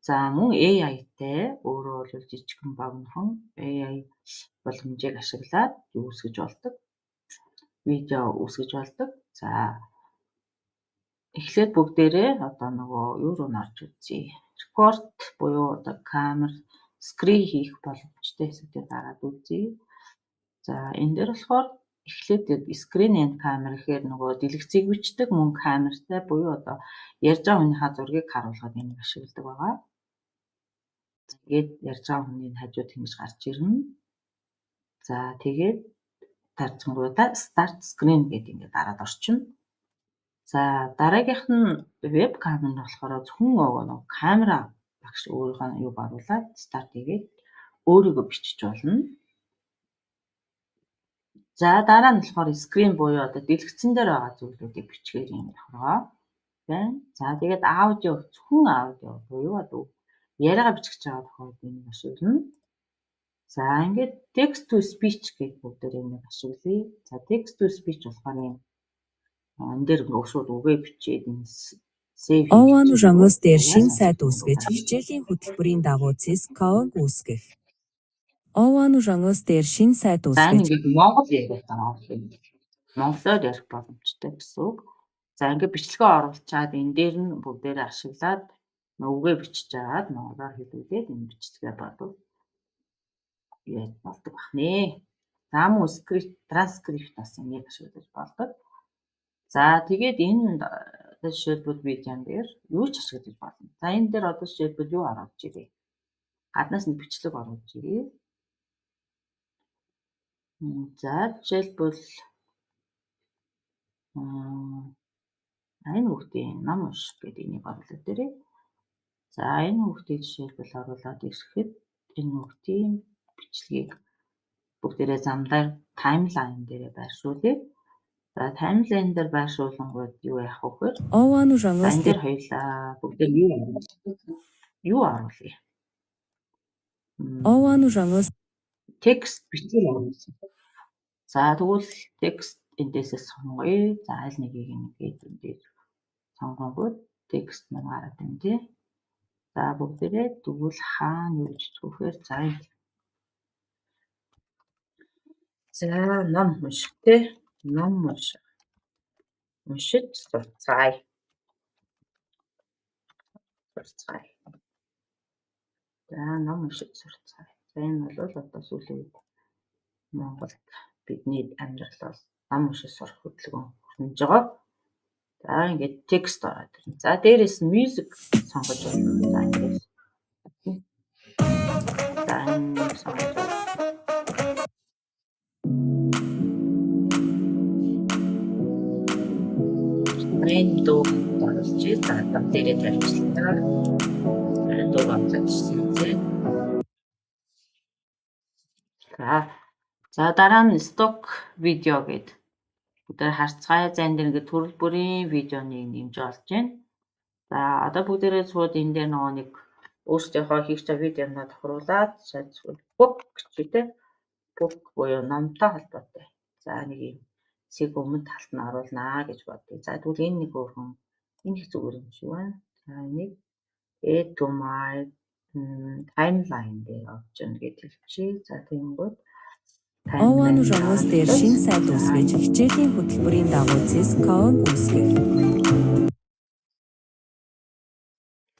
За мөн AI-тэй өөрөө бол жижигхэн богинохон AI боломжийг ашиглаад үүсгэж болдог. Видео үүсгэж болдог. За эхлээд бүгдээрээ одоо нөгөө юу руу орж үзье. Record буюу одоо камер, screen хийх боломжтой хэсэгтээ дараад үзье. За энэ дээр болохоор эхлээд screen and camera гэхээр нөгөө дэлгэцийг бичдэг мөн камертай буюу одоо ярьж байгаа хүнийхээ зургийг харуулхад энийг ашигладаг байгаа. Тэгээд ярьж байгаа хүний хажууд ингэж гарч ирнэ. За тэгээд тарцсангуудаа start screen гэдэг ингээд дараад орчино. За дараагийнх нь веб камер нь болохоор зөвхөн нөгөө камера багш өөрийнхөө юг оруулаад start хийгээд өөрийгөө бичиж болно. За дараа нь болохоор screen буюу одоо дэлгэцэн дээр байгаа зүйлүүдийг бичгээр юм тохиргоо байна. За тэгээд аудио зөвхөн аудио буюу одоо яриагаа бичих байгаа тохиолдолд энийг ашиглана. За ингээд text to speech гэдэг бүгдээр энийг ашиглая. За text to speech болохоор энэ дээр нөгөө шууд үгээ бичээд save. Ован жангос дээр шин сайт үүсгэж хичээлийн хөтөлбөрийн дагуу CSCO-г үүсгэх. Ован жангос дээр шин сайт За үүсгэж ингээд Монгол яриад байгаа юм. Монголоор ярих боломжтой гэсэн үг. За ингээд бичлэгээ оруулчаад энэ дээр нь бүгдээрээ ашиглаад үгээ бичиж аваад монголоор хэлүүлээд энэ бичлэгээ бодвол яаж болдог бах нэ. За мөн script, transcript бас энийг ашиглаж болдог. За тэгээд энэ жишээлбэл видеон дээр юу ч ашиглаж болно. За энэ дээр одоо жишээлбэл юу оруулж ирээ. Гаднаас нь бичлэг оруулж ирээ. За жишээлбэл энэ хүүхдийн ном унших гэдэг энийг оруулаад ирээ. За энэ хүүхдийн жишээлбэл оруулаад ирэхэд энэ хүүхдийн бичлэгийг бүгдээрээ замдаар таймлайн дээр байршуулъя. За таймлайн дээр байршуулангууд юу яах вэ гэхээр Ован жангос энэ дээр хоёлаа бүгдээ юу оруулъя. Ован жангос Текст бичил оруулсан. За тэгвэл текст эндээсээ сонгоё. За аль нэгийг ингээд эндээс сонгонгууд текст маань гараад байна тий. За бүгдээрээ тэгвэл хаана юу гэж зөвхөр за ном унших тий. Ном унших. Уншиж сурцгаая. За ном уншиж сурцгаая. За энэ бол одоо сүүлийн үед Монголд бидний амьдралаар ном уншиж сурах хөдөлгөөн хөнж байгаа. За ингээд текст ороод ирнэ. За дээрээс music сонгож байна. За ингээд. За энэ сонгож байна. Энэ дуу оруулж за дам дээрээ тавьчихлаа. Энэ дуу оруулсан. За дараа нь stock видео гэдэг. Бүгдээр харцгаая. За энэ дээр ингээд төрөл бүрийн видеоныг нэмж олж байна. За одоо бүгдээрээ шууд энэ дээр нөгөө нэг өөрсдийнхөө хийх цаг видеоноо тохируулаад book гэдэг book буюу номтой холбоотой. За нэг юм хэсэг өмнө талд нь оруулнаа гэж бодъё. За тэгвэл энэ нэг өөрхөн энэ их зүгээр юм шиг байна. За энийг add to my timeline дээр орж ийн гэж хэлчихье. За тэгэнгүүт Ован жангос дээр шин сайт үүсгэж хичээлийн хөтөлбөрийн дагуу CSCO-г үүсгэх.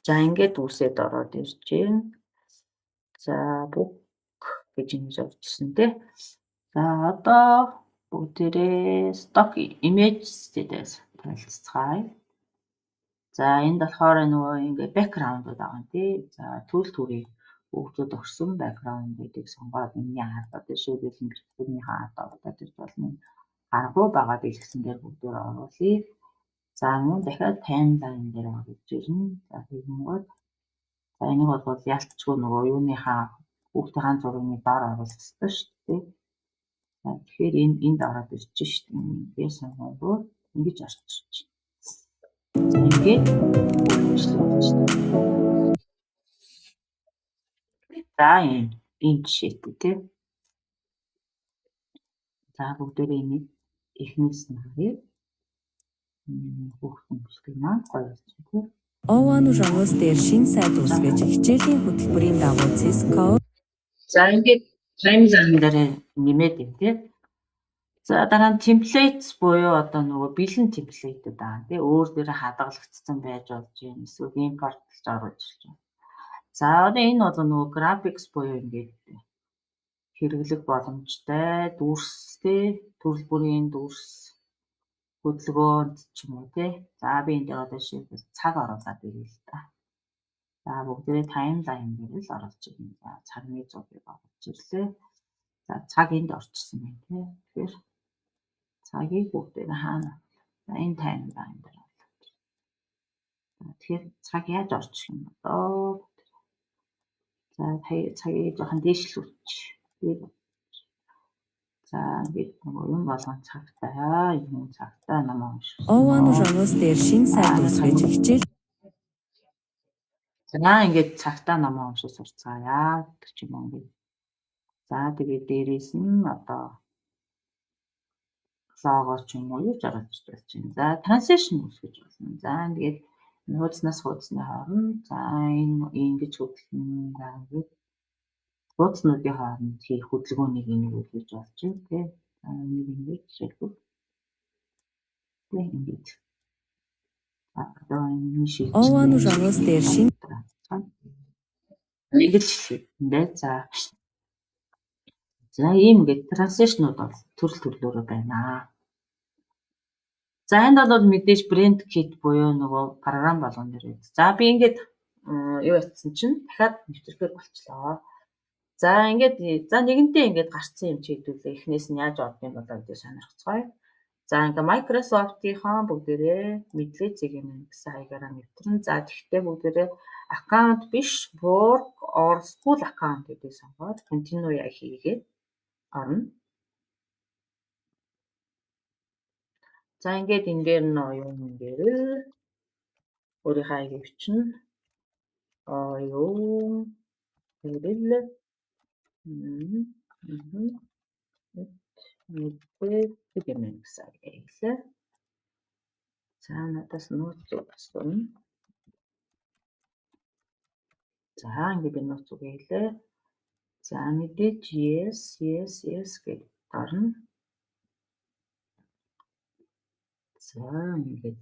За ингээд үсээд ороод ирж байна. За book гэж ингэж орчихсон тий. За одоо бүгдээрээ stock image дээрээс танилцгаая. За энд болохоор нөгөө ингээ background-ууд байгаа юм тий. За төрөл төрийн бүгдүүд өгсөн background-уудыг сонгоод энэний ард жишээлбэл бичлэгнийхээ ард оруулаад ирж болно. Аргуу байгаа дэлгэцэн дээр бүгдээр оруулъя. За мөн дахиад timeline дээр оруулж ирнэ. За тэгэнгүүт за энийг бол ялцчгүй нөгөө юуныхаа хүүхдийн зургийн доор оруулах ёстой шүү дээ. За тэгэхээр энд ороод ирж шүү дээ. Ингээд сонгонгууд ингэж орчих. За ингээд за энэ жишээтэй тий. За бүгдээрээ энийг эхнээс нь харъя. Хүүхдийн бичлэг маань гоё болсон тий. OON журналс дээр шинэ сайт үүсгэж хичээлийн хөтөлбөрийн дагуу Cisco. За ингээд таймлайн дээр нэмээд юм тий. За дараа нь templates буюу одоо нөгөө бэлэн темплейтэд байгаа тий. Өөр дээр хадгалагдсан байж болж юм. Эсвэл импортлж оруулж байна. За одоо энэ бол нөгөө graphics буюу ингээд хэрэглэх боломжтой дүрс тий. Төрөл бүрийн дүрс хөдөлгөөнд ч юм уу тий. За би энэ дээр одоо шийдэл цаг оруулаад ирээ л да. За бүгдээ таймлайн дээр л оруулж ирнэ. За цагны зургийг оруулж ирлээ. За цаг энд орчихсон байна тий. Тэгэхээр цагийг бүгдээ хаана. За энэ таймлайн дээр оруулж. Тэгэхээр цаг яаж орчих юм одоо? За цагийг жоохон дээшлүүлж. За бид нөгөө юм болгон цагтаа, юм цагтаа ном уншиж. OON журналс дээр шинэ сайт үүсгэж хичээл. За ингээд цагтаа ном уншиж сурцгаая гэж юм ингээд. За тэгээд дээрээс нь одоо лого ч юм уу юу жаргаж болж байна. За transition үүсгэж болно. За тэгээд хуудаснаас хуудасны хооронд за энэ ингэж хөдөлгөн ингээд хуудаснуудын хооронд хийх хөдөлгөөнийг энийг үлгэж болж байна тий. За энийг ингэж жишээлбэл ингэж. Одоо энэ шиг OON журналс дээр шинэ ингэж хэлээ. За ийм ингээд транзишнууд бол төрөл төрлөөрөө байна. За энд бол мэдээж брэнд кит буюу нөгөө програм болгон дээр байдаг. За би ингээд юу ятсан чинь дахиад нэвтрэхэд болчлоо. За ингээд за нэгэнтээ ингээд гарцсан юм чи хэдүүлээ. Эхнээс нь яаж ордын болоо гэдэг сонирхцгаая. За ингээд Microsoft-ийн бүгдээрээ мэдлэг юм гэсэн хаягаараа нэвтрэн. За тэгтээ бүгдээрээ аккаунт биш, work or school account гэдэг сонгоод continue хийгээд орно. За ингээд энэ дээр нь юм дээр өөрийнхөө хаягийг бичнэ. Юу хэлээ. Нэг юм гэсэн хэлээ. За надаас нууц өгсөн. За ингээд би нууц өгөөлээ. За мэдээж yes гэж орно. За ингээд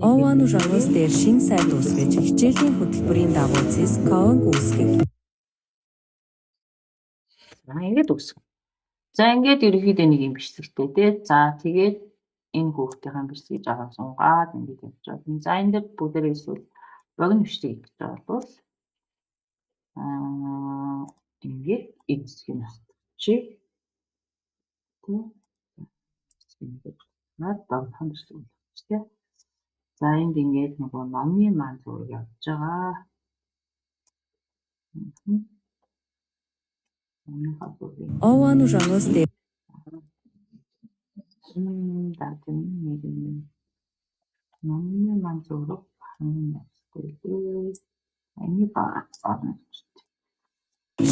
OON журналс дээр шинэ сайт үүсгэж хичээлийн хөтөлбөрийн дагуу Cisco үүсгэх. За ингээд үүсгэн. За ингээд ерөнхийдөө нэг юм бичлэгтэй тий. За тэгээд энэ хүүхдийнхээ бичлэгийг жаахан сунгаад ингээд явж байна. За энэ дээр бүгдээрээ эсвэл логин бичлэг гэж болвол ингээд эцэг нь чи тий. Ингээд надад хамжлал болж тий. За энд ингээд нөгөө номын маань зураг явж байгаа. OON журналс дээр номын маань зураг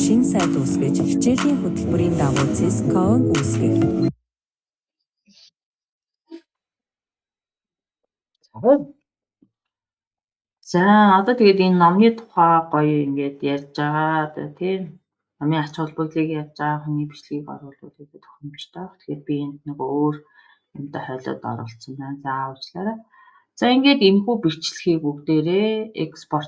шинэ сайт үүсгэж хичээлийн хөтөлбөрийн дагуу Cisco үүсгэх. За одоо тэгээд энэ номны тухай гоё ингээд ярьж байгаа тийм номын ач холбогдлыг яаж байгаа хүний бичлэгийг оруулах гэдэг тохиомжтой. Тэгэхээр би энд нэг өөр юмтай хойлоод оруулсан байна. За уучлаарай. За ингээд энэхүү бичлэгийг бүгдээрээ экспорт